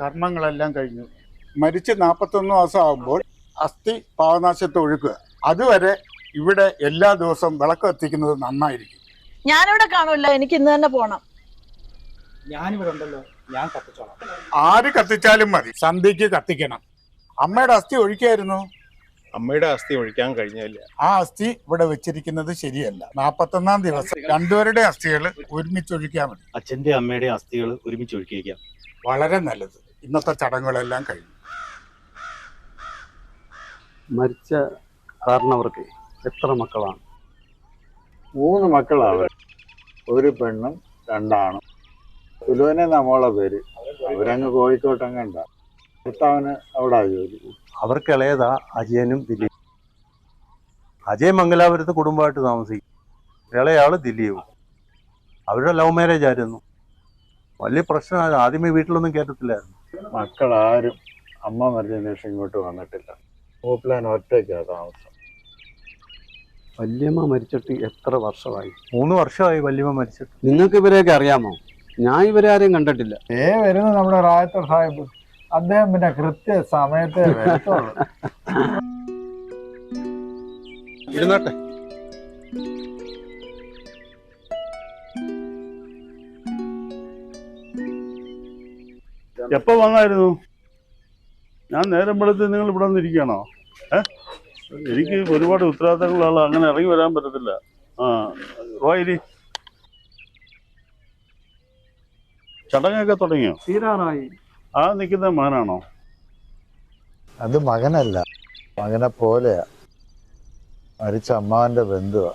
കർമ്മങ്ങളെല്ലാം കഴിഞ്ഞു. മരിച്ച് 41 ദിവസം ആകുമ്പോൾ അസ്ഥി പാവനാശത്ത് ഒഴുക്കുക. അതുവരെ ഇവിടെ എല്ലാ ദിവസവും വിളക്ക് കത്തിക്കുന്നത് നന്നായിരിക്കും. ഞാനിവിടെ കാണൂല, എനിക്ക് ഇന്ന് തന്നെ പോണം. ഞാനിവിടെ ഉണ്ടല്ലോ, ഞാൻ കത്തിച്ചോളാം. ആര് കത്തിച്ചാലും മതി, സന്ധ്യക്ക് കത്തിക്കണം. അമ്മയുടെ അസ്ഥി ഒഴിക്കായിരുന്നു. അമ്മയുടെ അസ്ഥി ഒഴിക്കാൻ കഴിഞ്ഞില്ല. ആ അസ്ഥി ഇവിടെ വെച്ചിരിക്കുന്നത് ശരിയല്ല. 41 ദിവസം രണ്ടുപേരുടെ അസ്ഥികൾ ഒരുമിച്ച് ഒഴിക്കാൻ മതി. അച്ഛന്റെ അമ്മയുടെ അസ്ഥികൾ ഒരുമിച്ച് ഒഴിക്കാം. വളരെ നല്ലത്. ഇന്നത്തെ ചടങ്ങുകളെല്ലാം കഴിഞ്ഞു. മരിച്ച കാരണവർക്ക് എത്ര മക്കളാണ്? 3 മക്കളാണ്. ഒരു പെണ്ണും 2 ആണും. സുലുവിനെ നമ്മളെ പേര്. അവരങ്ങ് കോഴിക്കോട്ടങ്ങണ്ട. ഭർത്താവിന് അവിടെ ജോലി. അവർക്ക് ഇളയതാ അജയനും ദിലീപും. അജയ് മംഗലാപുരത്ത് കുടുംബമായിട്ട് താമസിക്കും. ഇളയാള് ദിലീപും. അവരുടെ ലവ് മാരേജ് ആയിരുന്നു. വലിയ പ്രശ്നമാണ്. ആദ്യമേ വീട്ടിലൊന്നും കേട്ടത്തില്ലായിരുന്നു. മക്കളാരും അമ്മ മരിച്ചതിന് ശേഷം ഇങ്ങോട്ട് വന്നിട്ടില്ല. മൂപ്പിലാൻ ഒറ്റയ്ക്കാ താമസം. വല്യമ്മ മരിച്ചിട്ട് എത്ര വർഷമായി? 3 വർഷമായി വല്യമ്മ മരിച്ചിട്ട്. നിങ്ങൾക്ക് ഇവരെയൊക്കെ അറിയാമോ? ഞാൻ ഇവരെ ആരെയും കണ്ടിട്ടില്ല. വരുന്നു നമ്മുടെ റായത്തർ സാഹിബ്. അദ്ദേഹം പിന്നെ കൃത്യ സമയത്തെ വരത്തുള്ളൂ. ഇരുന്നാട്ടെ. എപ്പോ വന്നായിരുന്നു? ഞാൻ നേരം വെളുത്ത് നിങ്ങൾ ഇവിടെ വന്നിരിക്കുകയാണോ? എനിക്ക് ഒരുപാട് ഉത്തരവാദിത്തങ്ങളുള്ള, അങ്ങനെ ഇറങ്ങി വരാൻ പറ്റത്തില്ല. റോയിരി, ചടങ്ങൊക്കെ തുടങ്ങിയോ? തീരാറായി. ആ നിൽക്കുന്ന മകനാണോ? അത് മകനല്ല, മകനെ പോലെയാ. മരിച്ച അമ്മാവന്റെ ബന്ധുവാ.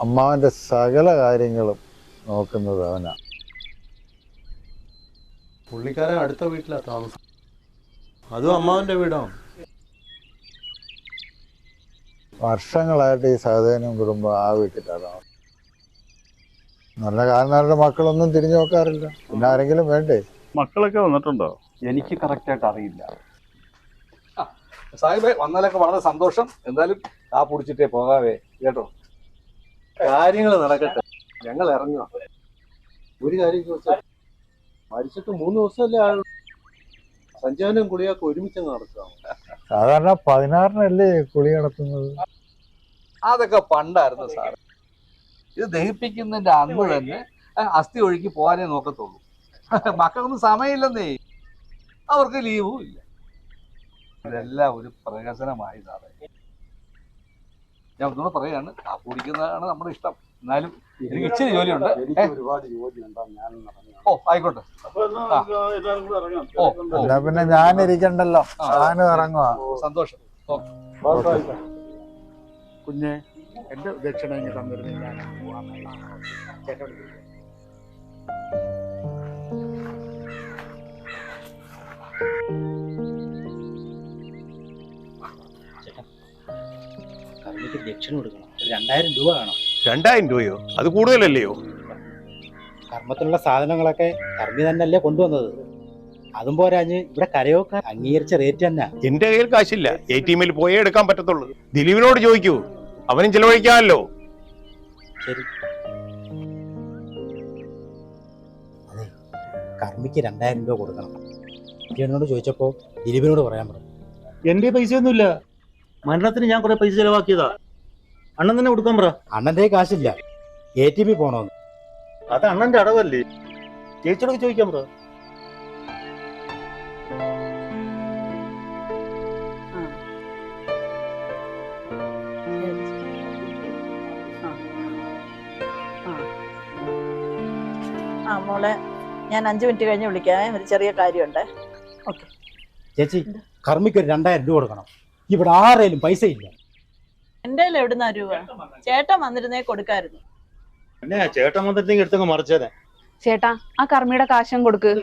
അമ്മാവന്റെ സകല കാര്യങ്ങളും നോക്കുന്നത് അവനാ. പുള്ളിക്കാരൻ അടുത്ത വീട്ടിലാ താമസം. അതും അമ്മാവന്റെ വീടാണ്. വർഷങ്ങളായിട്ട് ഈ സഹോദരനും കുടുംബം ആ വീട്ടിലാണ്. നല്ല കാരണവരുടെ മക്കളൊന്നും തിരിഞ്ഞു നോക്കാറില്ല. പിന്നെ ആരെങ്കിലും വേണ്ടേ? മക്കളൊക്കെ വന്നിട്ടുണ്ടോ? എനിക്ക് കറക്റ്റായിട്ട് അറിയില്ല. സാഹിബ് വന്നാലൊക്കെ വളരെ സന്തോഷം. എന്തായാലും ആ പൊടിച്ചിട്ടേ പോകാവേ കേട്ടോ. കാര്യങ്ങൾ നടക്കട്ടെ, ഞങ്ങൾ ഇറങ്ങുക. ഒരു കാര്യം ചോദിച്ചാൽ, മരിച്ചിട്ട് 3 ദിവസമല്ലേ ആയുള്ളൂ. സഞ്ചാരം കുളിയൊക്കെ ഒരുമിച്ച് നടക്കുക. സാധാരണ 16-നല്ലേ കുളി നടത്തുന്നത്. അതൊക്കെ പണ്ടായിരുന്നു സാർ. ഇത് ദഹിപ്പിക്കുന്നതിന്റെ അന്ന് തന്നെ അസ്ഥി ഒഴുക്കി പോകാനേ നോക്കത്തുള്ളൂ. മക്കൾക്കൊന്നും സമയമില്ലെന്നേ, അവർക്ക് ലീവും ഇല്ല. ഇതെല്ലാം ഒരു പ്രഹസനമായി സാറേ. ഞാൻ ഒന്നുകൂടെ പറയാണ്, ആ കുടിക്കുന്നതാണ് നമ്മുടെ ഇഷ്ടം. എന്നാലും എനിക്ക് ഇച്ചിരി ജോലിയുണ്ട്. ഒരുപാട് ജോലിയുണ്ടോ? ഞാൻ ഓ ആയിക്കോട്ടെ. എന്നാ പിന്നെ ഞാനിരിക്കണ്ടല്ലോ, ഞാനും ഇറങ്ങുവാ. സന്തോഷം. കുഞ്ഞെ, എന്റെ ദക്ഷിണ ഇങ്ങ് തന്നിരുന്നില്ല. ദക്ഷിണ കൊടുക്കണം. 2000 രൂപ വേണം. 2000 രൂപയോ? അത് കൂടുതലല്ലയോ? കർമ്മത്തിനുള്ള സാധനങ്ങളൊക്കെ കർമ്മി തന്നെയല്ലേ കൊണ്ടുവന്നത്. അതും പോരാഞ്ഞ് ഇവിടെ കരയോക്കാൻ അംഗീകരിച്ച റേറ്റ് തന്നെ. എന്റെ കയ്യിൽ കാശില്ല. ATM-ൽ പോയേ എടുക്കാൻ പറ്റത്തുള്ളൂ. ദിലീപിനോട് ചോദിക്കൂ, അവനും ചെലവഴിക്കാമല്ലോ. ശരി, അതെ, കർമ്മിക്ക് 2000 രൂപ കൊടുക്കണം. എന്നോട് ചോദിച്ചപ്പോ ദിലീപിനോട് പറയാൻ പറഞ്ഞു. എന്റെ പൈസ ഒന്നുമില്ല. മരണത്തിന് ഞാൻ കുറെ പൈസ ചെലവാക്കിയതാ. അണ്ണൻ തന്നെ കൊടുക്കാൻ പറ. അണ്ണന്റെ കാശില്ല, ATM പോണോന്ന്. അത് അണ്ണന്റെ അടവല്ലേ? ചേച്ചിയോടൊക്കെ ചോദിക്കാൻ പറ. മോളെ, ഞാൻ 5 മിനിറ്റ് കഴിഞ്ഞ് വിളിക്കാം. ഒരു ചെറിയ കാര്യമുണ്ട്. ഓക്കെ ചേച്ചി, കർമ്മിക്ക് ഒരു 2000 രൂപ കൊടുക്കണം. ഇവിടെ ആരേലും പൈസ ഇല്ല. എൻ്റെ എവിടുന്നാ രൂപ? ചേട്ടൻ വന്നിരുന്നേ കൊടുക്കായിരുന്നു. പിന്നെ ചേട്ടൻ വന്നിട്ടെങ്കിൽ എടുത്തങ്ങ് മറിച്ചേനെ. ചേട്ടാ ആ കർമ്മിയുടെ കാശം കൊടുക്ക്.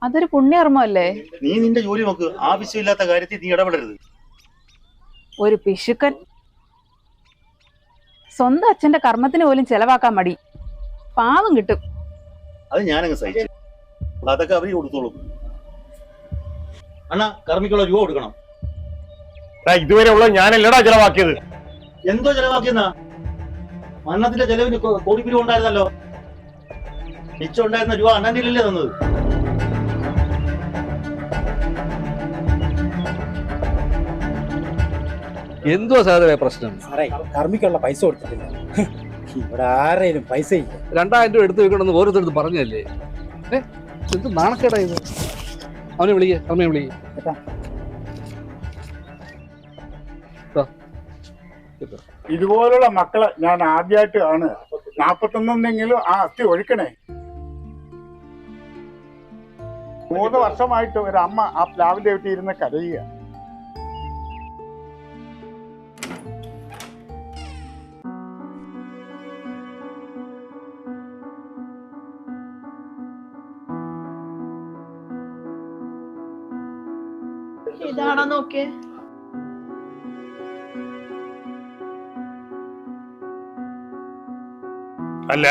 അതൊരു പുണ്യകർമ്മല്ലേ? നീ നിന്റെ ജോലി നോക്ക്, ആവശ്യമില്ലാത്ത കാര്യത്തിൽ നീ ഇടപെടരുത്. ഒരു പിശുക്കൻ. സ്വന്തം അച്ഛന്റെ കർമ്മത്തിന് പോലും ചെലവാക്കാൻ മടി. പാവം കിട്ടും. അത് ഞാനങ്ങ് സഹിച്ചു. അതൊക്കെ അവര് കൊടുത്തോളും. അണ്ണാ കർമ്മിക്കുള്ള രൂപ കൊടുക്കണം. ഇതുവരെ ഉള്ളത് ഞാനല്ലടാ ചെലവാക്കിയത്. എന്തോ ചെലവാക്കിയെന്നാ? മരണത്തിന്റെ ചെലവിന് കോടിപ്പിരിവ് ഉണ്ടായിരുന്നല്ലോ. മിച്ചം ഉണ്ടായിരുന്ന രൂപ അണ്ണൻ്റെ അല്ലേ തന്നത്? എന്തുവാ സാധന പ്രശ്നം? സാറേ കർമ്മിക്കുള്ള പൈസ കൊടുത്തിട്ടില്ല. ഇവിടെ ആരെയും പൈസ ഇല്ല. 2000 രൂപ എടുത്തു വെക്കണമെന്ന് ഓരോരുത്തടുത്ത് പറഞ്ഞല്ലേ? എന്ത് നാണക്കേടാ ഇത്? അവനെ വിളിക്കേ, കർമ്മിയെ വിളിക്കേ. ഇതുപോലുള്ള മക്കളെ ഞാൻ ആദ്യമായിട്ട് കാണുക. 41 ആ അസ്ഥി ഒഴുക്കണേ. 3 വർഷമായിട്ട് ഒരു അമ്മ ആ പ്ലാവിന്റെ വീട്ടിൽ ഇരുന്ന് കരയുക. ഇതാണോ നോക്കിയേ? അല്ല,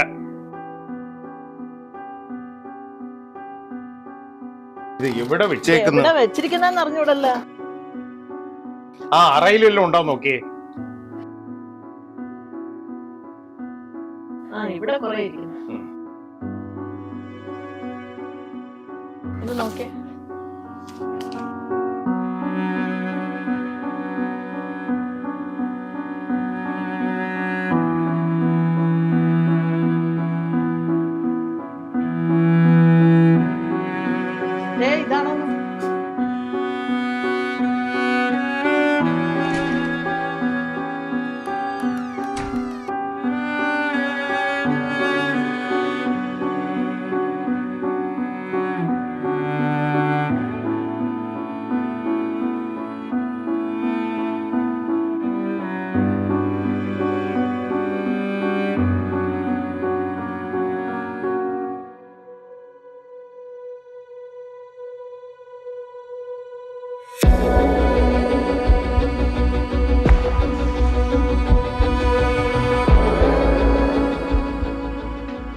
ഇത് എവിടെ വെച്ചേക്കുന്നു? എവിടെ വെച്ചിരിക്കുന്നെന്ന് അറിഞ്ഞൂടല്ലോ. ആ അറയിലെല്ലാം ഉണ്ടാവും നോക്കിയേ. ഇവിടെ കുറെ ഇരിക്കുന്നു. ഒന്ന് നോക്കേ. ഇതാണോ?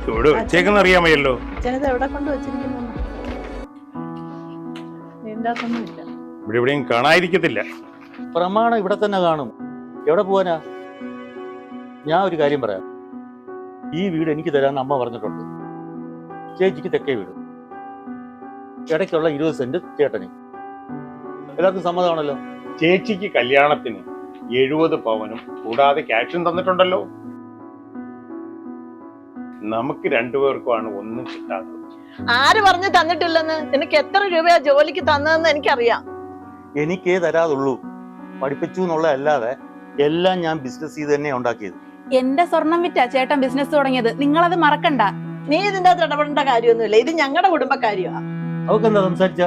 ഇവിടെ വെച്ചേക്കുന്ന അറിയാമല്ലോ. അച്ഛനത് എവിടെ കൊണ്ട് വെച്ചിരിക്കുന്നു? ഇതിന്റെ അകത്തൊന്നുമില്ല. ഇവിടെ എവിടെയും കാണാതിരിക്കത്തില്ല. പ്രമാണം ഇവിടെ തന്നെ കാണും. എവിടെ പോവാനാ? ഞാൻ ഒരു കാര്യം പറയാം. ഈ വീട് എനിക്ക് തരാമെന്ന് അമ്മ പറഞ്ഞിട്ടുണ്ട്. ചേച്ചിക്ക് തെക്കേ വീട്, ഇടയ്ക്കുള്ള 20 സെന്റ് ചേട്ടന്. എല്ലാവർക്കും സമ്മതമാണല്ലോ. ചേച്ചിക്ക് കല്യാണത്തിന് 70 പവനും കൂടാതെ ക്യാഷും തന്നിട്ടുണ്ടല്ലോ. നമുക്ക് രണ്ടുപേർക്കുമാണ് ഒന്നും കിട്ടാത്തത്. ആര് പറഞ്ഞു തന്നിട്ടില്ലെന്ന്? നിനക്ക് എത്ര രൂപയാ ജോലിക്ക് തന്നതെന്ന് എനിക്കറിയാം. എനിക്കേ തരാതുള്ളൂ. പഠിപ്പിച്ചു എന്നുള്ള അല്ലാതെ എല്ലാം ഞാൻ ബിസിനസ് ചെയ്ത് തന്നെ ഉണ്ടാക്കിയത്. എന്റെ സ്വർണം വിറ്റാ ചേട്ടൻ ബിസിനസ് തുടങ്ങിയത്. നിങ്ങളത് മറക്കണ്ട. നീ ഇതിന്റെ അകത്ത് ഇടപെടേണ്ട കാര്യമൊന്നുമില്ല. ഇത് ഞങ്ങളുടെ കുടുംബക്കാര്യമാ. അവൾക്ക് എന്താ സംസാരിച്ച?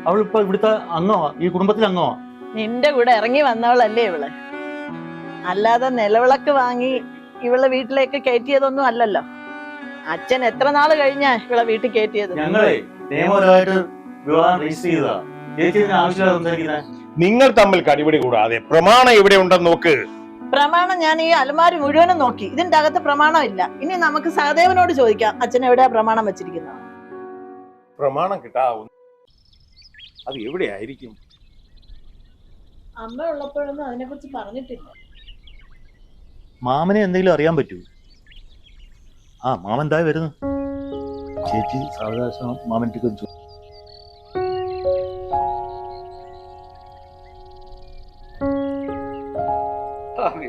അവളിപ്പോ ഇവിടുത്തെ അംഗമാ, ഈ കുടുംബത്തിലെ അംഗമാ. നിന്റെ കൂടെ ഇറങ്ങി വന്നവളല്ലേ ഇവള്? അല്ലാതെ നിലവിളക്ക് വാങ്ങി ഇവളെ വീട്ടിലേക്ക് കയറ്റിയതൊന്നും അല്ലല്ലോ. അച്ഛൻ എത്ര നാള് കഴിഞ്ഞാ ഇവളെ വീട്ടിൽ കയറ്റിയത്? ഞങ്ങളെ നിയമപരമായിട്ട് വിവാഹം രജിസ്റ്റർ ചെയ്തതാ. ചേച്ചി ആവശ്യമില്ല സംസാരിക്കുന്നത്. നിങ്ങൾ തമ്മിൽ കടിപിടി കൂടാതെ പ്രമാണം എവിടെ ഉണ്ടെന്ന് നോക്ക്. പ്രമാണം ഞാൻ ഈ അലമാരി മുഴുവനും നോക്കി. ഇതിന്റെ അകത്ത് പ്രമാണം ഇല്ല. ഇനി നമുക്ക് സഹദേവനോട് ചോദിക്കാം, അച്ഛൻ എവിടെയാ പ്രമാണം വെച്ചിരിക്കുന്നത്? പ്രമാണം കിട്ടാവും. അത് എവിടെയായിരിക്കും? അമ്മ ഉള്ളപ്പോഴൊന്നും അതിനെ കുറിച്ച് പറഞ്ഞിട്ടില്ല. മാമനെ എന്തെങ്കിലും അറിയാൻ പറ്റൂ? ആ മാമൻ എന്താ വരുന്നു? ചേച്ചി സാവകാശം മാമൻ്റെ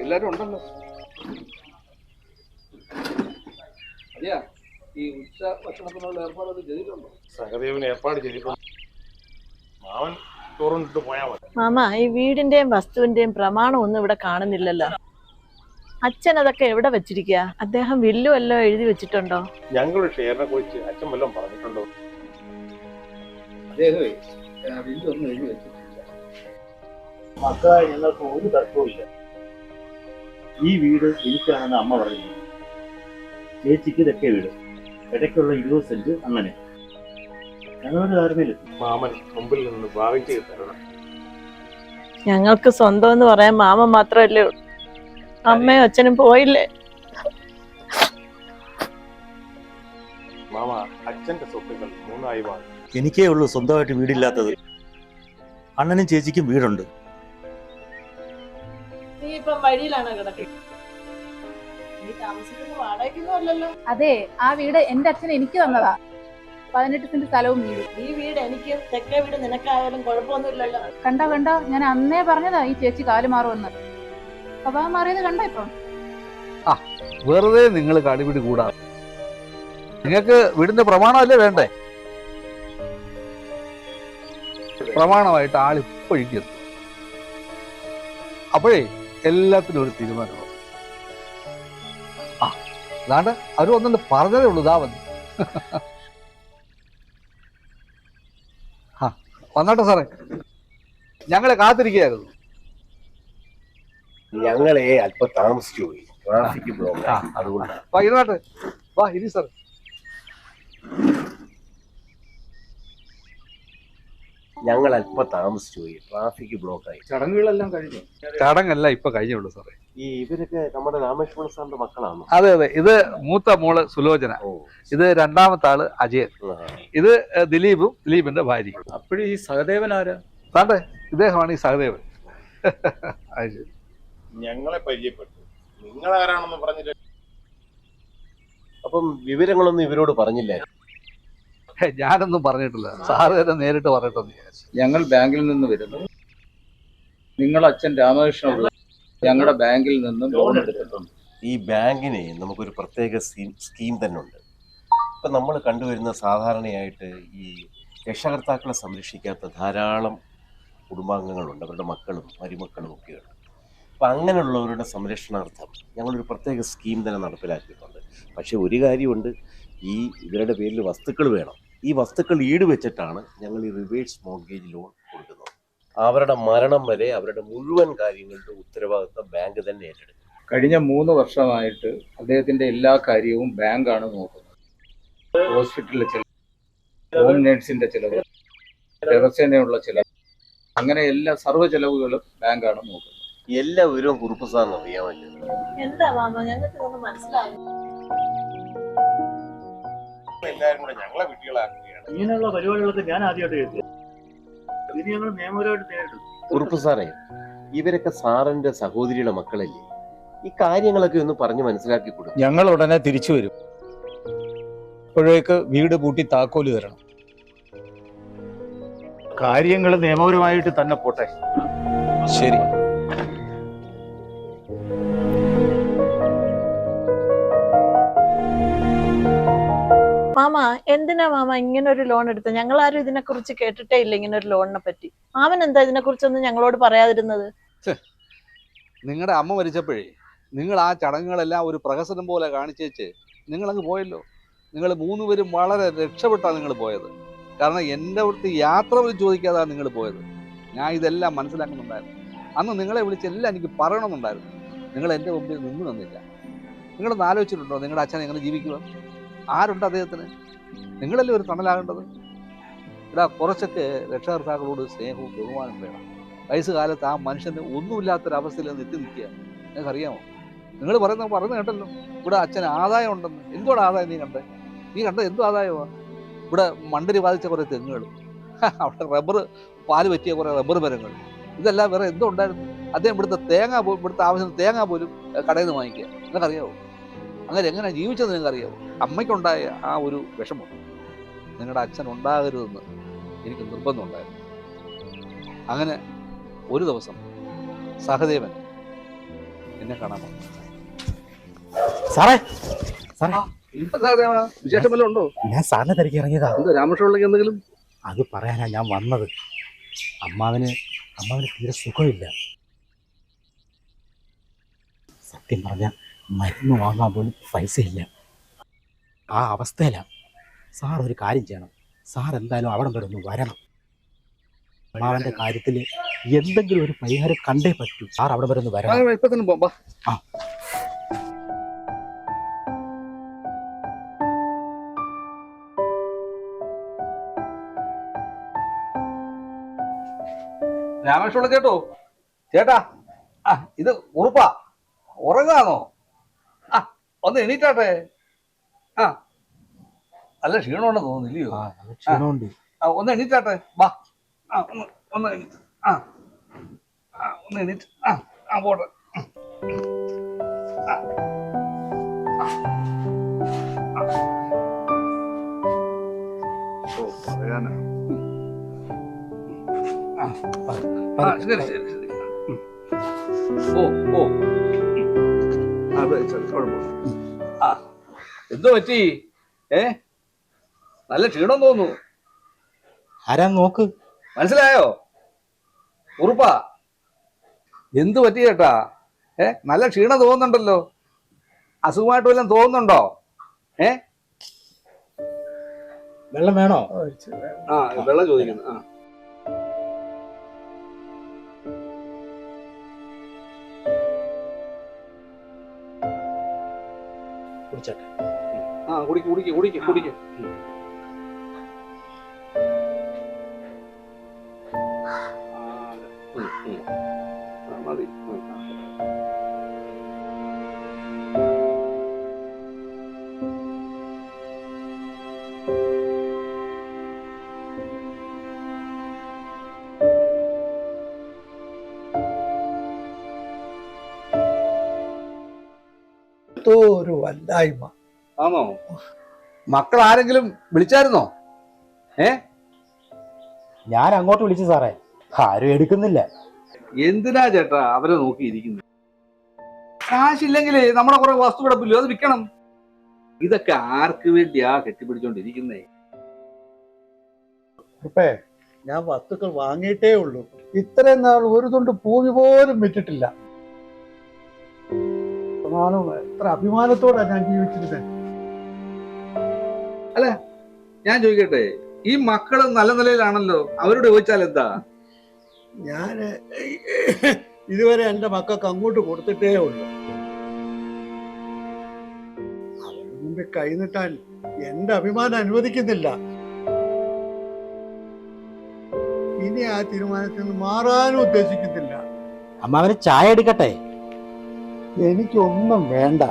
എല്ലാരും ഉണ്ടല്ലോ. അതെയാ, ഈ ഉച്ച ഭക്ഷണത്തിനുള്ള ഏർപ്പാടൊക്കെ ചെയ്തിട്ടുണ്ടോ? സഹദേവന് ഏർപ്പാട് ചെയ്തിട്ടുണ്ട്. മാമൻ ചോറിട്ട് പോയാ മതി. മാമ, ഈ വീടിന്റെയും വസ്തുവിന്റെയും പ്രമാണം ഒന്നും ഇവിടെ കാണുന്നില്ലല്ലോ. അച്ഛൻ അതൊക്കെ എവിടെ വെച്ചിരിക്കുക? അദ്ദേഹം വില്ലു വല്ലതും എഴുതി വെച്ചിട്ടുണ്ടോ? ഞങ്ങളുടെ ഷെയറിനെ കുറിച്ച് അച്ഛൻ വല്ലതും പറഞ്ഞിട്ടുണ്ടോ? അദ്ദേഹമേ വില്ലൊന്നും എഴുതി വെച്ചിട്ടില്ല. മക്കളെ ഞങ്ങൾക്ക് ഒരു തർക്കവും ഇല്ല. ഈ വീട് എനിക്കാണെന്ന് അമ്മ പറഞ്ഞു. ചേച്ചിക്ക് തെക്കേ വീട്, ഇടയ്ക്കുള്ള 20 സെന്റ് അങ്ങനെ. ഞങ്ങളൊരു ധാരണയിലെത്തി. മാമൻ മുമ്പിൽ നിന്ന് ഭാവം ചെയ്ത് തരണം. ഞങ്ങൾക്ക് സ്വന്തം എന്ന് പറയാൻ മാമൻ മാത്രമല്ലേ ഉള്ളൂ. അമ്മയും അച്ഛനും പോയില്ലേ? മാമ അച്ഛന്റെ സ്വത്തുക്കൾ 3 വാങ്ങി. എനിക്കേ ഉള്ളൂ സ്വന്തമായിട്ട് വീടില്ലാത്തത്. അണ്ണനും ചേച്ചിക്കും വീടുണ്ട്. നീ ഇപ്പം വഴിയിലാണോ കിടക്കുന്നത്? നീ താമസിക്കുന്ന വാടകയ്ക്കൊന്നും അല്ലല്ലോ. അതെ, ആ വീട് എന്റെ അച്ഛൻ എനിക്ക് തന്നതാ. 18 സെന്റ് സ്ഥലവും വീടും. ഈ വീട് എനിക്ക്, തെക്കേ വീട് നിനക്കായാലും കുഴപ്പമൊന്നുമില്ലല്ലോ. കണ്ടോ, ഞാൻ അന്നേ പറഞ്ഞതാ ഈ ചേച്ചി കാല് മാറുമെന്ന്. സ്വഭാവം മാറിയത് കണ്ടോ ഇപ്പം? വെറുതെ നിങ്ങൾ കടിപിടി കൂടാ. നിങ്ങൾക്ക് വീടിന്റെ പ്രമാണമല്ലേ വേണ്ടേ? പ്രമാണമായിട്ട് ആളിപ്പോഴേക്കും എത്തും. അപ്പോഴേ എല്ലാത്തിനും ഒരു തീരുമാനമാവും. അതാണ്ട് അവർ വന്നിട്ട് പറഞ്ഞതേ ഉള്ളൂ. ഇതാ വന്നു. വന്നോട്ടെ സാറേ, ഞങ്ങളെ കാത്തിരിക്കുകയായിരുന്നു. ഞങ്ങളെ അല്പം താമസിച്ചു പോയി, ട്രാഫിക് ബ്ലോക്ക്, അതുകൊണ്ടാണ്. വാ ഇരുന്നാട്ടെ, വാ ഇരി സാർ. ഞങ്ങൾ അല്പം താമസിച്ചു പോയി, ട്രാഫിക് ബ്ലോക്കായി. ചടങ്ങുകളെല്ലാം കഴിഞ്ഞു? ചടങ്ങല്ല ഇപ്പൊ കഴിഞ്ഞുള്ളൂ സാറേ. ഈ ഇവരൊക്കെ നമ്മുടെ രാമേശ്വര സാറിന്റെ മക്കളാണ്? അതെ അതെ, ഇത് മൂത്ത മോള് സുലോചന, ഇത് രണ്ടാമത്തെ ആള് അജയൻ, ഇത് ദിലീപിന്റെ ഭാര്യ. അപ്പോഴും ഈ സഹദേവൻ ആരാ? താണ്ടെ ഇദ്ദേഹമാണ് ഈ സഹദേവൻ. ഞങ്ങളെ പരിചയപ്പെട്ടു, നിങ്ങൾ ആരാണെന്ന് പറഞ്ഞില്ല. അപ്പം വിവരങ്ങളൊന്നും ഇവരോട് പറഞ്ഞില്ല? ഞാനൊന്നും പറഞ്ഞിട്ടില്ല, സാറ് തന്നെ നേരിട്ട് പറഞ്ഞിട്ടെന്ന് വിചാരിച്ചു. ഞങ്ങൾ ബാങ്കിൽ നിന്ന് വരുന്നു. നിങ്ങൾ അച്ഛൻ രാമകൃഷ്ണൻ ഞങ്ങളുടെ ബാങ്കിൽ നിന്ന് ലോൺ എടുത്തിട്ടുണ്ട്. ഈ ബാങ്കിന് നമുക്കൊരു പ്രത്യേക സ്കീം തന്നെ ഉണ്ട്. ഇപ്പം നമ്മൾ കണ്ടുവരുന്ന സാധാരണയായിട്ട് ഈ രക്ഷകർത്താക്കളെ സംരക്ഷിക്കാത്ത ധാരാളം കുടുംബാംഗങ്ങളുണ്ട്, അവരുടെ മക്കളും മരുമക്കളും ഒക്കെയുണ്ട്. അപ്പം അങ്ങനെയുള്ളവരുടെ സംരക്ഷണാർത്ഥം ഞങ്ങളൊരു പ്രത്യേക സ്കീം തന്നെ നടപ്പിലാക്കിയിട്ടുണ്ട്. പക്ഷേ ഒരു കാര്യമുണ്ട്, ഈ ഇവരുടെ പേരിൽ വസ്തുക്കൾ വേണം. ഈ വസ്തുക്കൾ ഈട് വെച്ചിട്ടാണ് ഞങ്ങൾ ഈ റിവേഴ്സ് മോർഗേജ് ലോൺ കൊടുക്കുന്നത്. അവരുടെ മരണം വരെ അവരുടെ മുഴുവൻ കാര്യങ്ങളുടെ ഉത്തരവാദിത്വം ബാങ്ക് തന്നെ ഏറ്റെടുക്കും. കഴിഞ്ഞ 3 വർഷമായിട്ട് അദ്ദേഹത്തിന്റെ എല്ലാ കാര്യവും ബാങ്കാണ് നോക്കുന്നത്. ഹോസ്പിറ്റലിലെ ചിലവ്, ഹോം നേഴ്സിന്റെ ചിലവ്, ദിവസേനയുള്ള ചിലവ്, അങ്ങനെ എല്ലാ സർവ്വ ചെലവുകളും ബാങ്കാണ് നോക്കുന്നത്. എല്ലാ വിവരവും കുറുപ്പ് സാറിന് അറിയാമല്ലോ. എന്താ മാമ, ഞങ്ങൾക്ക് ഇതൊന്നും മനസ്സിലാവും. എല്ലാവരും കൂടെ ഞങ്ങളെ കുട്ടികളാക്കുകയാണ്. ഇങ്ങനെയുള്ള പരിപാടികളൊക്കെ ഞാൻ ആദ്യമായിട്ട് കേട്ടു. ഇത് ഞങ്ങൾ നിയമപരമായിട്ട് നേരിടും. കുറുപ്പ് സാറേ, ഇവരൊക്കെ സാറിന്റെ സഹോദരിയുടെ മക്കളല്ലേ? ഈ കാര്യങ്ങളൊക്കെ ഒന്ന് പറഞ്ഞ് മനസ്സിലാക്കി കൊടുക്കും. ഞങ്ങൾ ഉടനെ തിരിച്ചു വരും. ഇപ്പോഴേക്ക് വീട് പൂട്ടി താക്കോല് തരണം. കാര്യങ്ങൾ നിയമപരമായിട്ട് തന്നെ പോട്ടെ. ശരി. മാമ, എന്തിനാ മാമ ഇങ്ങനെ ഒരു ലോൺ എടുത്തത്? ഞങ്ങൾ ആരും ഇതിനെ കുറിച്ച് കേട്ടിട്ടേ ഇല്ല, ഇങ്ങനെ ഒരു ലോണിനെ പറ്റി. മാമൻ എന്താ ഇതിനെ കുറിച്ചൊന്നും ഞങ്ങളോട് പറയാതിരുന്നത്? നിങ്ങളുടെ അമ്മ മരിച്ചപ്പോഴേ നിങ്ങൾ ആ ചടങ്ങുകളെല്ലാം ഒരു പ്രഹസനം പോലെ കാണിച്ചേച്ച് നിങ്ങളങ്ങ് പോയല്ലോ. നിങ്ങൾ 3 പേരും വളരെ രക്ഷപ്പെട്ടാണ് നിങ്ങൾ പോയത്. കാരണം എൻ്റെ അടുത്ത് യാത്ര പോലും ചോദിക്കാതാണ് നിങ്ങൾ പോയത്. ഞാൻ ഇതെല്ലാം മനസ്സിലാക്കുന്നുണ്ടായിരുന്നു. അന്ന് നിങ്ങളെ വിളിച്ചെല്ലാം എനിക്ക് പറയണമെന്നുണ്ടായിരുന്നു. നിങ്ങൾ എൻ്റെ മുമ്പിൽ നിന്ന് തന്നില്ല. നിങ്ങളൊന്ന് ആലോചിച്ചിട്ടുണ്ടോ നിങ്ങളുടെ അച്ഛൻ എങ്ങനെ ജീവിക്കുക? ആരുണ്ട് അദ്ദേഹത്തിന്? നിങ്ങളല്ലേ ഒരു തണലാകേണ്ടത്. ഇവിടെ കുറച്ചൊക്കെ രക്ഷകർത്താക്കളോട് സ്നേഹവും ബഹുമാനം വേണം. വയസ്സുകാലത്ത് ആ മനുഷ്യന് ഒന്നുമില്ലാത്തൊരവസ്ഥയിൽ എത്തി നിൽക്കുക. നിങ്ങൾക്കറിയാമോ? നിങ്ങൾ പറയുന്നത് കേട്ടല്ലോ, ഇവിടെ അച്ഛന് ആദായം ഉണ്ടെന്ന്. എന്തുകൊണ്ട് ആദായം നീ കണ്ടത് എന്തു ആദായമാണ്? ഇവിടെ മണ്ടരി ബാധിച്ച കുറേ തെങ്ങുകൾ, അവിടെ റബ്ബർ പാല് പറ്റിയ കുറേ റബ്ബർ മരങ്ങൾ, ഇതെല്ലാം വേറെ എന്തോ ഉണ്ടായിരുന്നു. അദ്ദേഹം ഇവിടുത്തെ ആവശ്യത്തിന് തേങ്ങ പോലും കടയിൽ നിന്ന് വാങ്ങിക്കുക. നിങ്ങൾക്കറിയാമോ? അങ്ങനെ എങ്ങനെ ജീവിച്ചത് നിങ്ങൾക്കറിയാമോ? അമ്മയ്ക്കുണ്ടായ ആ ഒരു വിഷമം നിങ്ങളുടെ അച്ഛൻ ഉണ്ടാകരുതെന്ന് എനിക്ക് നിർബന്ധമുണ്ടായിരുന്നു. അങ്ങനെ ഒരു ദിവസം സഹദേവൻ എന്നെ കാണാൻ വന്നു. സാറേ, വിശേഷം വല്ലതും ഉണ്ടോ? ഞാൻ സാറിനെ തിരക്കി ഇറങ്ങിയതാ. രാമകൃഷ്ണനിലേക്ക് എന്തെങ്കിലും? അത് പറയാനാ ഞാൻ വന്നത്. അമ്മാവന് തീരെ സുഖമില്ല. സത്യം പറഞ്ഞ മരുന്ന് വാങ്ങാൻ പോലും പൈസ ഇല്ല. ആ അവസ്ഥയിലാണ്. സാർ ഒരു കാര്യം ചെയ്യണം. സാർ എന്തായാലും അവിടം വരെ ഒന്ന് വരണം. അമ്മാവന്റെ കാര്യത്തിൽ എന്തെങ്കിലും ഒരു പരിഹാരം കണ്ടേ പറ്റൂ. സാർ അവിടെ വരെ ഒന്ന് വരണം. ഇപ്പൊ തന്നെ പോവാ. രാമേഷുള്ള ചേട്ടോ, ചേട്ടാ, ആ ഇത് ഉറുപ്പാ, ഉറങ്ങാന്നോ? ആ ഒന്ന് എണീറ്റാട്ടെ. ആ നല്ല ക്ഷീണമുണ്ടെന്ന് തോന്നുന്നില്ലയോ? ക്ഷീണമുണ്ട്. ഒന്ന് എണീറ്റാട്ടെ, വാ. ആ ഒന്ന് എണീറ്റ്. ആ ഒന്ന് എണീറ്റ്. പോട്ടെ. പറയാനാ. ശരി ശരി ശരി. ഓ ഓ എന്തോ പറ്റി? നല്ല ക്ഷീണം തോന്നുന്നു. ആരാ നോക്ക്? മനസ്സിലായോ ഉറുപ്പാ? എന്തു പറ്റി ചേട്ടാ? നല്ല ക്ഷീണം തോന്നുന്നുണ്ടല്ലോ. അസുഖമായിട്ട് വല്ലതും തോന്നുന്നുണ്ടോ? വെള്ളം വേണോ? വെള്ളം ചോദിക്കുന്നു. കുടിച്ചട്ടെ. കുടിക്ക് കുടിക്ക് കുടിക്ക് കുടിക്ക്. മതി. ഒരു വല്ലായ്മ. ആണോ? മക്കൾ ആരെങ്കിലും വിളിച്ചായിരുന്നോ? ഞാൻ അങ്ങോട്ട് വിളിച്ചു സാറേ, ആരും എടുക്കുന്നില്ല. എന്തിനാ ചേട്ടാ അവരെ നോക്കിയിരിക്കുന്നത്? കാശില്ലെങ്കിലേ നമ്മുടെ കുറെ വസ്തു കിടപ്പില്ലോ, അത് വിൽക്കണം. ഇതൊക്കെ ആർക്ക് വേണ്ടിയാ കെട്ടിപ്പിടിച്ചോണ്ടിരിക്കുന്നേ? ഞാൻ വസ്തുക്കൾ വാങ്ങിയിട്ടേ ഉള്ളൂ. ഇത്രയും നാൾ ഒരു തുണ്ട് ഭൂമി പോലും വിറ്റിട്ടില്ല. എത്ര അഭിമാനത്തോടാ ഞാൻ ജീവിച്ചിരുന്നത്. അല്ല ഞാൻ ചോദിക്കട്ടെ, ഈ മക്കള് നല്ല നിലയിലാണല്ലോ, അവരോട് ചോദിച്ചാൽ എന്താ? ഞാൻ ഇതുവരെ എന്റെ മക്കൾക്ക് അങ്ങോട്ട് കൊടുത്തിട്ടേ ഉള്ളൂ. അവരുടെ മുമ്പിൽ കൈനീട്ടാൻ എന്റെ അഭിമാനം അനുവദിക്കുന്നില്ല. ഇനി ആ തീരുമാനത്തിൽ നിന്ന് മാറാനും ഉദ്ദേശിക്കുന്നില്ല. അമ്മാവന് ചായ എടുക്കട്ടെ? എനിക്കൊന്നും വേണ്ട.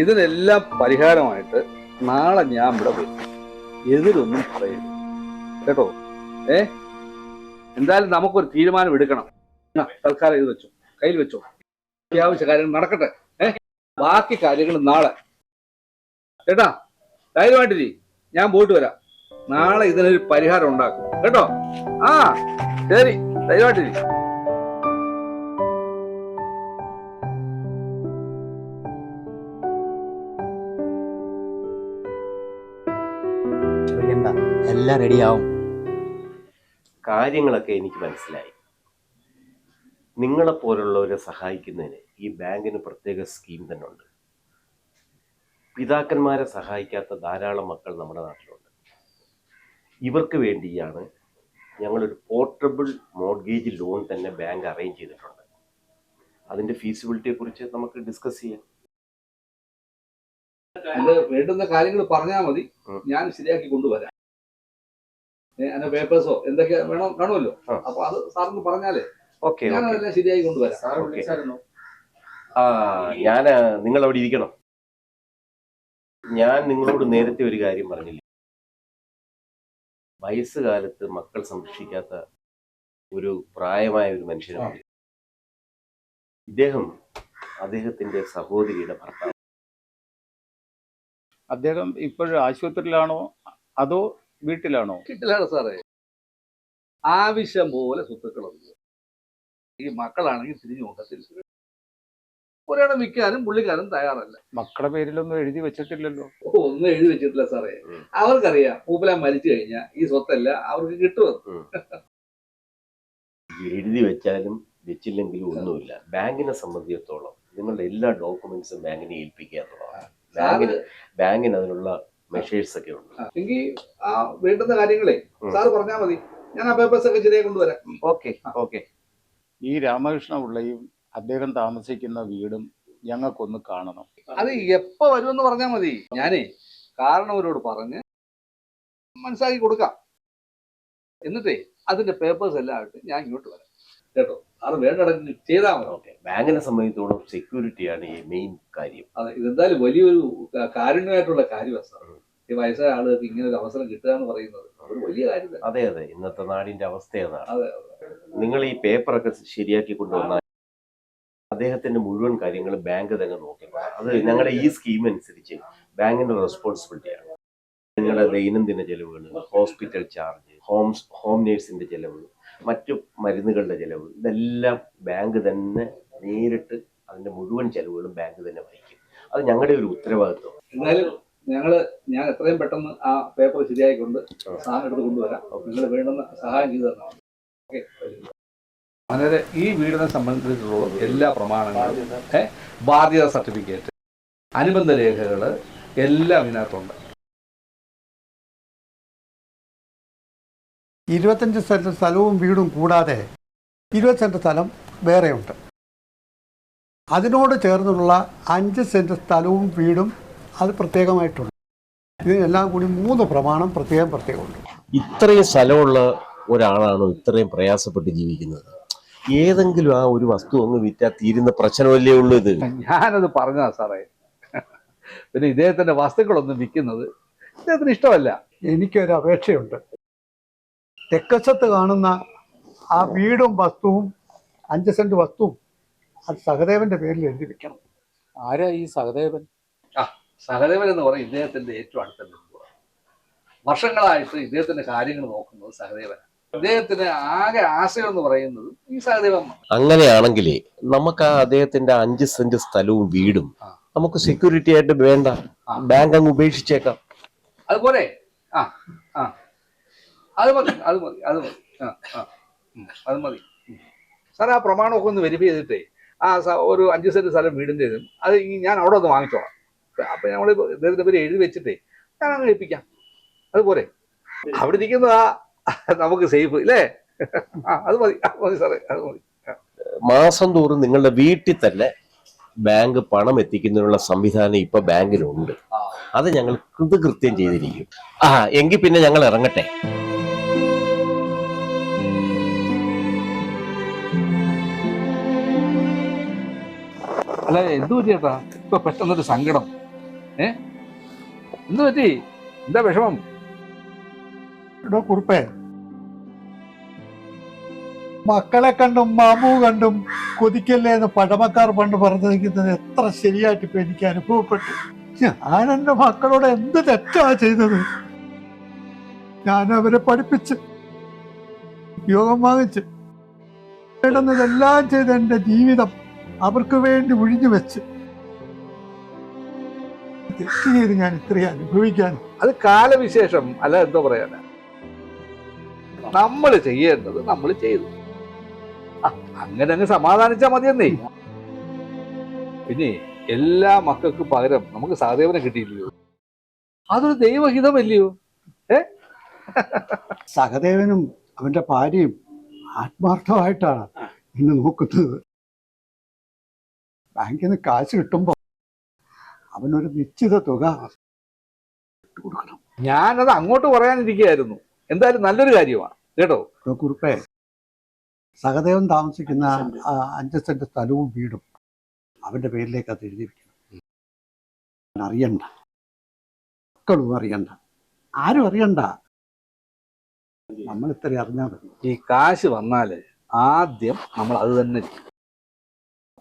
ഇതിനെല്ലാം പരിഹാരമായിട്ട് നാളെ ഞാൻ ഇവിടെ വരും. എതിരൊന്നും പറയരുത് കേട്ടോ. എന്തായാലും നമുക്കൊരു തീരുമാനം എടുക്കണം. തൽക്കാലം ഇത് വെച്ചോ, കയ്യിൽ വെച്ചോ. അത്യാവശ്യ കാര്യങ്ങൾ നടക്കട്ടെ. ബാക്കി കാര്യങ്ങൾ നാളെ. കേട്ടാ, ധൈര്യമായിട്ടിരി. ഞാൻ പോയിട്ട് വരാം. നാളെ ഇതിനൊരു പരിഹാരം ഉണ്ടാക്കും കേട്ടോ. ശരി, ധൈര്യമായിട്ടിരി. എല്ലാം റെഡിയാവും. കാര്യങ്ങളൊക്കെ എനിക്ക് മനസ്സിലായി. നിങ്ങളെപ്പോലുള്ളവരെ സഹായിക്കുന്നതിന് ഈ ബാങ്കിന് പ്രത്യേക സ്കീം തന്നെ ഉണ്ട്. പിതാക്കന്മാരെ സഹായിക്കാത്ത ധാരാളം മക്കൾ നമ്മുടെ നാട്ടിലുണ്ട്. ഇവർക്ക് വേണ്ടിയാണ് ഞങ്ങളൊരു പോർട്ടബിൾ മോർഗേജ് ലോൺ തന്നെ ബാങ്ക് അറേഞ്ച് ചെയ്തിട്ടുണ്ട്. അതിൻ്റെ ഫീസിബിലിറ്റിയെ കുറിച്ച് നമുക്ക് ഡിസ്കസ് ചെയ്യാം. വേണ്ടുന്ന കാര്യങ്ങൾ പറഞ്ഞാൽ മതി, ഞാൻ ശരിയാക്കി കൊണ്ടുവരാം. അതിന്റെ പേപ്പേഴ്സോ എന്തൊക്കെ വേണോ കാണുമല്ലോ, അപ്പൊ അത് സാറിന് പറഞ്ഞാലേ ഞാനതെല്ലാം ശരിയായി കൊണ്ടുവരാം. ഞാൻ നിങ്ങൾ അവിടെ ഇരിക്കണം. ഞാൻ നിങ്ങളോട് നേരത്തെ ഒരു കാര്യം പറഞ്ഞില്ലേ, വയസ്സുകാലത്ത് മക്കൾ സംരക്ഷിക്കാത്ത ഒരു പ്രായമായ ഒരു മനുഷ്യനാണ് ഇദ്ദേഹം. അദ്ദേഹത്തിന്റെ സഹോദരിയുടെ ഭർത്താവ്. അദ്ദേഹം ഇപ്പോഴും ആശുപത്രിയിലാണോ അതോ വീട്ടിലാണോ? വീട്ടിലാണ് സാറേ. ആവശ്യം പോലെ സ്വത്തുക്കളുണ്ട്. ഈ മക്കളാണെങ്കിൽ തിരിഞ്ഞു നോക്കത്തില്ല. ഒരാളെ വിൽക്കാനും പുള്ളിക്കാരും തയ്യാറല്ല. മക്കളുടെ പേരിലൊന്നും എഴുതി വെച്ചിട്ടില്ലല്ലോ? ഒന്നും എഴുതി വെച്ചിട്ടില്ല സാറേ. അവർക്കറിയാം പൂപ്പലാൻ മരിച്ചു കഴിഞ്ഞാൽ ഈ സ്വത്തല്ല അവർക്ക് കിട്ടുമെന്ന്. എഴുതി വെച്ചാലും വെച്ചില്ലെങ്കിലും ഒന്നുമില്ല. ബാങ്കിനെ സംബന്ധിച്ചിടത്തോളം നിങ്ങളുടെ എല്ലാ ഡോക്യുമെന്റ്സും ബാങ്കിനെ ഏൽപ്പിക്കുക എന്നുള്ളതാണ്. ബാങ്കിന് അതിനുള്ള മെഷേഴ്സ് ഒക്കെ ഉണ്ട്. എങ്കിൽ ആ വേണ്ടുന്ന കാര്യങ്ങളെ സാറ് പറഞ്ഞാൽ മതി, ഞാൻ ആ പേപ്പേഴ്സ് ഒക്കെ ശരിയായി കൊണ്ടുവരാം. Okay okay. ഈ രാമകൃഷ്ണ പിള്ളയും അദ്ദേഹം താമസിക്കുന്ന വീടും ഞങ്ങൾക്കൊന്ന് കാണണം. അത് എപ്പോ വരുമെന്ന് പറഞ്ഞാൽ മതി. ഞാനേ കാരണവരോട് പറഞ്ഞ് മനസ്സിലാക്കി കൊടുക്കാം. എന്നിട്ടേ അതിന്റെ പേപ്പേഴ്സ് എല്ലാം ആയിട്ട് ഞാൻ ഇങ്ങോട്ട് വരാം കേട്ടോ. അത് വേണ്ടടങ്ങ് ചെയ്താൽ മതി. ഓക്കെ, ബാങ്കിനെ സംബന്ധിച്ചിടത്തോളം സെക്യൂരിറ്റിയാണ് ഈ മെയിൻ കാര്യം. അതെ, ഇതെന്തായാലും വലിയൊരു കാരുണ്യമായിട്ടുള്ള കാര്യമാണ് സാർ. ഈ വയസ്സായ ആളുകൾക്ക് ഇങ്ങനെ ഒരു അവസരം കിട്ടുക എന്ന് പറയുന്നത് ഒരു വലിയ കാര്യം തന്നെ. അതെ അതെ, ഇന്നത്തെ നാടിന്റെ അവസ്ഥ അതാണ്. അതെ, നിങ്ങൾ ഈ പേപ്പറൊക്കെ ശരിയാക്കി കൊണ്ടുവന്നാൽ അദ്ദേഹത്തിന്റെ മുഴുവൻ കാര്യങ്ങളും ബാങ്ക് തന്നെ നോക്കണം. അത് ഞങ്ങളുടെ ഈ സ്കീം അനുസരിച്ച് ബാങ്കിന്റെ റെസ്പോൺസിബിലിറ്റിയാണ്. നിങ്ങളുടെ ദൈനംദിന ചെലവുകൾ, ഹോസ്പിറ്റൽ ചാർജ്, ഹോം നേഴ്സിന്റെ ചെലവ്, മറ്റു മരുന്നുകളുടെ ചെലവ്, ഇതെല്ലാം ബാങ്ക് തന്നെ നേരിട്ട് അതിന്റെ മുഴുവൻ ചെലവുകളും ബാങ്ക് തന്നെ വഹിക്കും. അത് ഞങ്ങളുടെ ഒരു ഉത്തരവാദിത്വം. എന്തായാലും ഞാൻ എത്രയും പെട്ടെന്ന് ആ പേപ്പർ ശരിയായിക്കൊണ്ട് സാധനം എടുത്ത് കൊണ്ടുവരാം. നിങ്ങൾ വേണ്ടുന്ന സഹായം ചെയ്തു തന്നാൽ മതി. ഓക്കെ. അങ്ങനെ ഈ വീടിനെ സംബന്ധിച്ചിട്ടുള്ള എല്ലാ പ്രമാണങ്ങളും, ബാധ്യത സർട്ടിഫിക്കറ്റ്, അനുബന്ധ രേഖകൾ എല്ലാം ഇതിനകത്തുണ്ട്. 25 സെന്റ് സ്ഥലവും വീടും കൂടാതെ 20 സെന്റ് സ്ഥലം വേറെയുണ്ട്. അതിനോട് ചേർന്നുള്ള 5 സെന്റ് സ്ഥലവും വീടും അത് പ്രത്യേകമായിട്ടുണ്ട്. ഇതിനെല്ലാം കൂടി 3 പ്രമാണം പ്രത്യേകമുണ്ട്. ഇത്രയും സ്ഥലമുള്ള ഒരാളാണോ ഇത്രയും പ്രയാസപ്പെട്ട് ജീവിക്കുന്നത്? ഏതെങ്കിലും ആ ഒരു വസ്തു അങ്ങ് വിറ്റാൽ തീരുന്ന പ്രശ്നമല്ലേ ഉള്ളൂ ഇത്? ഞാനത് പറഞ്ഞതാ സാറേ. പിന്നെ ഇദ്ദേഹത്തിന്റെ വസ്തുക്കളൊന്നും വിൽക്കുന്നത് ഇദ്ദേഹത്തിന് ഇഷ്ടമല്ല. എനിക്കൊരു അപേക്ഷയുണ്ട്. തെക്കശത്ത് കാണുന്ന ആ വീടും വസ്തുവും 5 സെന്റ് വസ്തുവും അത് സഹദേവന്റെ പേരിൽ എഴുതി വെക്കണം. ആരാ ഈ സഹദേവൻ? സഹദേവൻ എന്ന് പറയും ഇദ്ദേഹത്തിന്റെ ഏറ്റവും അടുത്ത ബന്ധുവാണ്. വർഷങ്ങളായിട്ട് ഇദ്ദേഹത്തിന്റെ കാര്യങ്ങൾ നോക്കുന്നത് സഹദേവനാണ്. അദ്ദേഹത്തിന് ആകെ ആശയം എന്ന് പറയുന്നത് ഈ സഹദേവൻ. അങ്ങനെയാണെങ്കിലേ നമുക്ക് ആ അദ്ദേഹത്തിന്റെ 5 സെന്റ് സ്ഥലവും വീടും നമുക്ക് സെക്യൂരിറ്റി ആയിട്ട് വേണ്ട, ബാങ്ക് അങ്ങ് ഉപേക്ഷിച്ചേക്കാം. അതുപോലെ അത് മതി സാർ. ആ പ്രമാണമൊക്കെ ഒന്ന് വെരിഫൈ ചെയ്തിട്ടേ ഒരു 5 സെന്റ് സ്ഥലം വീടിൻ്റെതും അത് ഞാൻ അവിടെ ഒന്ന് വാങ്ങിച്ചോളാം. അപ്പൊ നമ്മൾ ഇദ്ദേഹത്തിന്റെ പേര് എഴുതി വെച്ചിട്ടേ ഞാൻ അങ്ങ് ഏൽപ്പിക്കാം. അതുപോലെ അവിടെ ഇരിക്കുന്നതാ നമുക്ക് സേഫ് ഇല്ലേ? അത് മതി സാറേ, അത് മതി. മാസം തോറും നിങ്ങളുടെ വീട്ടിൽ തന്നെ ബാങ്ക് പണം എത്തിക്കുന്നതിനുള്ള സംവിധാനം ഇപ്പൊ ബാങ്കിലുണ്ട്. അത് ഞങ്ങൾ കൃത്യം ചെയ്തിരിക്കും. എങ്കിൽ പിന്നെ ഞങ്ങൾ ഇറങ്ങട്ടെ. അല്ല, എന്തു പറ്റി ചേട്ടാ ഇപ്പൊ പെട്ടെന്നൊരു സങ്കടം? എന്തു പറ്റി? എന്താ വിഷമം? കുറുപ്പേ, മക്കളെ കണ്ടും മാമു കണ്ടും കൊതിക്കല്ലേ എന്ന് പഴമക്കാർ പണ്ട് പറഞ്ഞിരിക്കുന്നത് എത്ര ശരിയായിട്ട് ഇപ്പൊ എനിക്ക് അനുഭവപ്പെട്ടു. ഞാൻ എൻ്റെ മക്കളോട് എന്ത് തെറ്റാ ചെയ്തത്? ഞാൻ അവരെ പഠിപ്പിച്ച് യോഗം വാങ്ങിച്ച് വേണ്ടുന്നതെല്ലാം ചെയ്ത് എൻ്റെ ജീവിതം അവർക്ക് വേണ്ടി ഒഴിഞ്ഞു വെച്ച് തെറ്റ് ചെയ്ത് ഞാൻ ഇത്രയും അനുഭവിക്കാൻ. അത് കാലവിശേഷം, അല്ല എന്തോ പറയാനാ. നമ്മൾ ചെയ്യേണ്ടത് നമ്മൾ ചെയ്തു, അങ്ങനെ അങ്ങ് സമാധാനിച്ചാൽ മതിയെന്നേ. പിന്നെ എല്ലാ മക്കൾക്കും പകരം നമുക്ക് സഹദേവനെ കിട്ടിയില്ലയോ? അതൊരു ദൈവഹിതമല്ലയോ? സഹദേവനും അവന്റെ ഭാര്യയും ആത്മാർത്ഥമായിട്ടാണ് ഇന്ന് നോക്കുന്നത്. ബാങ്കിൽ നിന്ന് കാശ് കിട്ടുമ്പോ അവനൊരു നിശ്ചിത തുക കൊടുക്കണം. ഞാനത് അങ്ങോട്ട് പറയാനിരിക്കുകയായിരുന്നു. എന്തായാലും നല്ലൊരു കാര്യമാണ് കേട്ടോ. കുറുപ്പേ, സഹദേവൻ താമസിക്കുന്ന 5 സെന്റ് സ്ഥലവും വീടും അവന്റെ പേരിലേക്ക് അത് എഴുതി വെക്കണം. അറിയണ്ട, മക്കളും അറിയണ്ട, ആരും അറിയണ്ട. നമ്മൾ ഇത്രയും അറിഞ്ഞാൽ മതി. ഈ കാശ് വന്നാല് ആദ്യം നമ്മൾ അത് തന്നെ ചെയ്യും.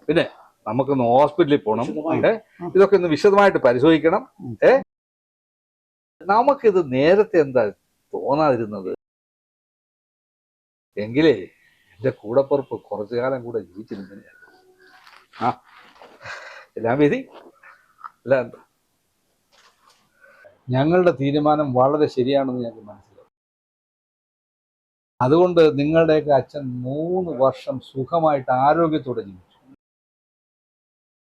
പിന്നെ നമുക്കൊന്ന് ഹോസ്പിറ്റലിൽ പോകണം, ഇതൊക്കെ ഒന്ന് വിശദമായിട്ട് പരിശോധിക്കണം. നമുക്കിത് നേരത്തെ എന്താ തോന്നാതിരുന്നത്? എങ്കിലേ എന്റെ കൂടപ്പുറപ്പ് കുറച്ചു കാലം കൂടെ ജീവിച്ചിരുന്നതിനാണ്. എല്ലാം വിധി അല്ല. ഞങ്ങളുടെ തീരുമാനം വളരെ ശരിയാണെന്ന് ഞങ്ങൾക്ക് മനസ്സിലായി. അതുകൊണ്ട് നിങ്ങളുടെയൊക്കെ അച്ഛൻ 3 വർഷം സുഖമായിട്ട് ആരോഗ്യത്തോടെ ജീവിച്ചു.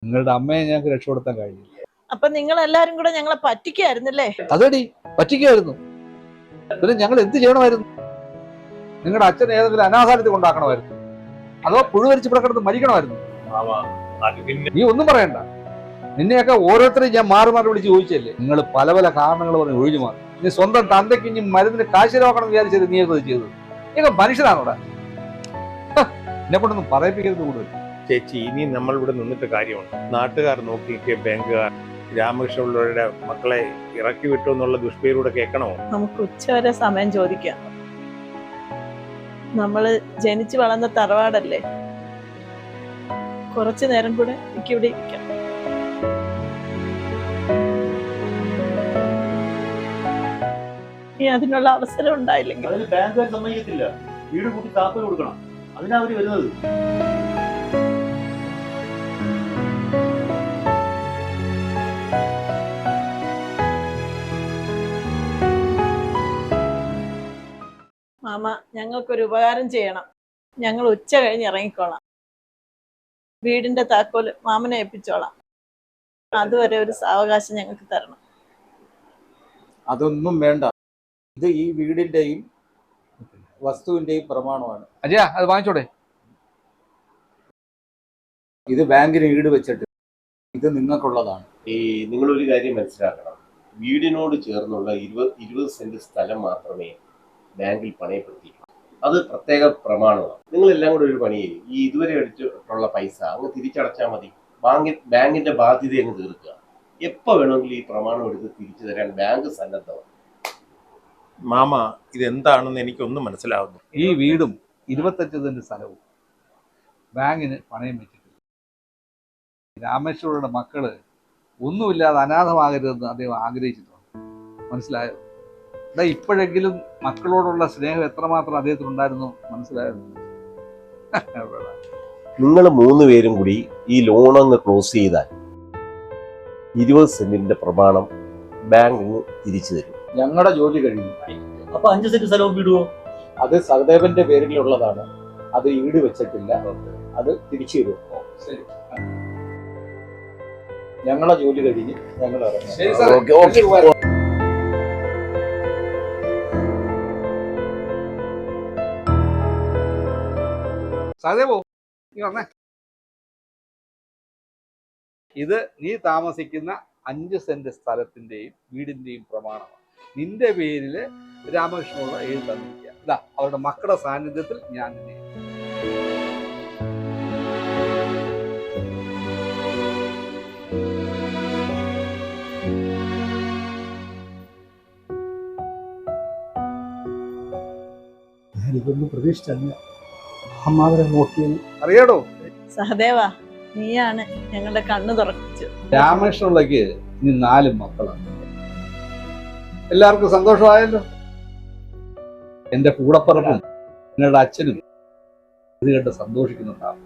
നിങ്ങളുടെ അമ്മയെ ഞങ്ങൾക്ക് രക്ഷപ്പെടുത്താൻ കഴിഞ്ഞില്ല. അപ്പൊ നിങ്ങൾ എല്ലാരും കൂടെ ഞങ്ങളെ പറ്റിക്കായിരുന്നല്ലേ? അതേടി, പറ്റിക്കായിരുന്നു. പിന്നെ ഞങ്ങൾ എന്ത് ചെയ്യണമായിരുന്നു? നിങ്ങളുടെ അച്ഛൻ ഏതെങ്കിലും അനാഥാലയത്തിൽ കൊണ്ടാക്കണമായിരുന്നു, അതോ പുഴുവരിച്ച് ഇവിടെ കിടന്ന് മരിക്കണമായിരുന്നു? നീ ഒന്നും പറയണ്ട. നിന്നെയൊക്കെ ഓരോരുത്തരെയും ഞാൻ മാറി വിളിച്ച് ചോദിച്ചല്ലേ. നിങ്ങൾ പല കാരണങ്ങൾ പറഞ്ഞ് ഒഴിഞ്ഞു മാറി. നീ സ്വന്തം തന്തയ്ക്ക് ഇനി മരുന്നിന് കാശ് നോക്കണം വിചാരിച്ചത് നീയൊക്കെ ചെയ്തത്. ഇതൊക്കെ മനുഷ്യനാണോടാ? എന്നെ കൊണ്ടൊന്നും പറയിപ്പിക്കരുത് കൂടുതൽ. ചേച്ചി, ഇനി നമ്മൾ ഇവിടെ നിന്നിട്ട് കാര്യമുണ്ട്. നാട്ടുകാർ നോക്കിയിരിക്കെ ബാങ്കുകാർ രാമകൃഷ്ണപിള്ളയുടെ മക്കളെ ഇറക്കി വിട്ടു എന്നുള്ള ദുഷ്പേരൂടെ കേൾക്കണോ? നമുക്ക് ഉച്ചവരെ സമയം ചോദിക്കാം. നമ്മള് ജനിച്ചു വളർന്ന തറവാടല്ലേ, കുറച്ചു നേരം കൂടെ എനിക്കിവിടെ ഇരിക്കാം. ഇനി അതിനുള്ള അവസരം ഉണ്ടായില്ലെങ്കിൽ അതിന് ബാങ്കുകാർ സമ്മതിക്കത്തില്ല. വീട് കൂട്ടി താക്കോൽ കൊടുക്കണം. അതിനാ അവര് വരുന്നത്. മാമ, ഞങ്ങൾക്കൊരു ഉപകാരം ചെയ്യണം. ഞങ്ങൾ ഉച്ച കഴിഞ്ഞ് ഇറങ്ങിക്കോളാം. വീടിന്റെ താക്കോല് മാമനെ ഏൽപ്പിച്ചോളാം. അതുവരെ ഒരു സാവകാശം ഞങ്ങൾക്ക് തരണം. അതൊന്നും വേണ്ട. ഇത് ഈ വീടിന്റെയും വസ്തുവിന്റെയും പ്രമാണമാണ്. അജയ, അത് വാങ്ങിച്ചോടെ. ഇത് ബാങ്കിന് ഈട് വെച്ചിട്ട് ഇത് നിങ്ങൾക്കുള്ളതാണ്. നിങ്ങളൊരു കാര്യം മനസ്സിലാക്കണം. വീടിനോട് ചേർന്നുള്ള 20 സെന്റ് സ്ഥലം മാത്രമേ ബാങ്കിൽ പണയപ്പെടുത്തിയിട്ടുള്ളൂ. അത് പ്രത്യേക പ്രമാണമാണ്. നിങ്ങളെല്ലാം കൂടെ ഒരു പണി ചെയ്യും. ഈ ഇതുവരെ എടുത്തിട്ടുള്ള പൈസ അങ്ങ് തിരിച്ചടച്ചാൽ മതി. ബാങ്കിന്റെ ബാധ്യത അങ്ങ് തീർക്കുക. എപ്പോൾ വേണമെങ്കിലും ഈ പ്രമാണം എടുത്ത് തിരിച്ചു തരാൻ ബാങ്ക് സന്നദ്ധമാണ്. മാമ, ഇതെന്താണെന്ന് എനിക്കൊന്നും മനസ്സിലാവുന്നു. ഈ വീടും 25 സെന്റ് സ്ഥലവും ബാങ്കിന് പണയം വെച്ചിട്ടില്ല. രാമേശ്വരയുടെ മക്കള് ഒന്നുമില്ലാതെ അനാഥമാകരുതെന്ന് അദ്ദേഹം ആഗ്രഹിച്ചിട്ടുണ്ട്. മനസ്സിലായോ? ഇപ്പോഴെങ്കിലും മക്കളോടുള്ള സ്നേഹം എത്രമാത്രം അദ്ദേഹത്തിന് ഉണ്ടായിരുന്നു മനസ്സിലായത്. നിങ്ങൾ 3 പേരും കൂടി ഈ ലോൺ അങ്ങ് ക്ലോസ് ചെയ്താൽ 20 സെന്റിന്റെ പ്രമാണം ബാങ്ക് തിരിച്ചു തരും. ഞങ്ങളുടെ ജോലി കഴിഞ്ഞു. അപ്പൊ 5 സെന്റ് സ്ഥലവും വിടുവോ? അത് സഹദേവന്റെ പേരിലുള്ളതാണ്. അത് ഈട് വെച്ചിട്ടില്ല. അത് തിരിച്ചു തരും. ഞങ്ങളുടെ ജോലി കഴിഞ്ഞ് ഞങ്ങൾ ഇറങ്ങാം. സഹദേവോ, നീ വന്നേ. ഇത് നീ താമസിക്കുന്ന 5 സെന്റ് സ്ഥലത്തിന്റെയും വീടിന്റെയും പ്രമാണമാണ്. നിന്റെ പേരില് രാമകൃഷ്ണനുള്ള എഴുതി തന്നിരിക്കുക. ഇതാ അവരുടെ മക്കളുടെ സാന്നിധ്യത്തിൽ ഞാൻ നിന്നെ ഞാനിതൊന്നും പ്രതീക്ഷിച്ചല്ല. അമ്മാവരെ നോക്കിയത് അറിയാടോ. സഹദേവ, നീയാണ് ഞങ്ങളുടെ കണ്ണു തുറപ്പിച്ചത്. രാമകൃഷ്ണപിള്ളയ്ക്ക് ഇനി 4 മക്കളാണ്. എല്ലാവർക്കും സന്തോഷമായല്ലോ. എന്റെ കൂടപ്പറപ്പും നിങ്ങളുടെ അച്ഛനും ഇത് കണ്ട് സന്തോഷിക്കുന്നുണ്ടാവും.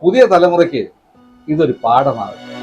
പുതിയ തലമുറയ്ക്ക് ഇതൊരു പാഠമാകും.